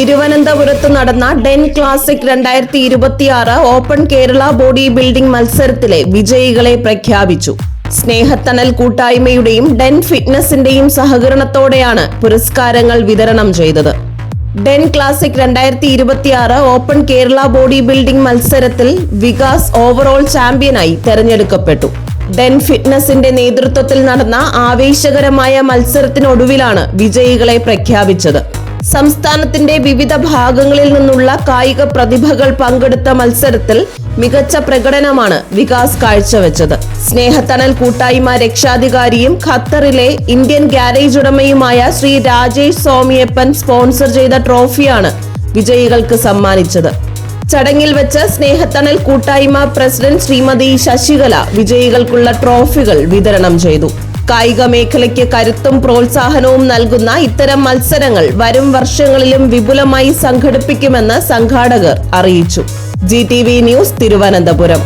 തിരുവനന്തപുരത്ത് നടന്ന Den classic 2026 open Kerala body building മത്സരത്തിലെ വിജയികളെ പ്രഖ്യാപിച്ചു. സ്നേഹത്തണൽ കൂട്ടായ്മയുടെയും ഡെൻ ഫിറ്റ്നസിന്റെയും സഹകരണത്തോടെയാണ് പുരസ്കാരങ്ങൾ വിതരണം ചെയ്തത്. Den classic 2026 open Kerala body building മത്സരത്തിൽ വികാസ് ഓവറോൾ ചാമ്പ്യനായി തെരഞ്ഞെടുക്കപ്പെട്ടു. ഡെൻ ഫിറ്റ്നസിന്റെ നേതൃത്വത്തിൽ നടന്ന ആവേശകരമായ മത്സരത്തിനൊടുവിലാണ് വിജയികളെ പ്രഖ്യാപിച്ചത്. സംസ്ഥാനത്തിന്റെ വിവിധ ഭാഗങ്ങളിൽ നിന്നുള്ള കായിക പ്രതിഭകൾ പങ്കെടുത്ത മത്സരത്തിൽ മികച്ച പ്രകടനമാണ് വികാസ് കാഴ്ചവെച്ചത്. സ്നേഹത്തണൽ കൂട്ടായ്മ രക്ഷാധികാരിയും ഖത്തറിലെ ഇന്ത്യൻ ഗ്യാരേജ് ഉടമയുമായ ശ്രീ രാജേഷ് സോമിയപ്പൻ സ്പോൺസർ ചെയ്ത ട്രോഫിയാണ് വിജയികൾക്ക് സമ്മാനിച്ചത്. ചടങ്ങിൽ വെച്ച് സ്നേഹത്തണൽ കൂട്ടായ്മ പ്രസിഡന്റ് ശ്രീമതി ശശികല വിജയികൾക്കുള്ള ട്രോഫികൾ വിതരണം ചെയ്തു. കായിക മേഖലയ്ക്ക് കരുത്തും പ്രോത്സാഹനവും നൽകുന്ന ഇത്തരം മത്സരങ്ങൾ വരും വർഷങ്ങളിലും വിപുലമായി സംഘടിപ്പിക്കുമെന്ന് സംഘാടകർ അറിയിച്ചു. GTV news, Thiruvananthapuram.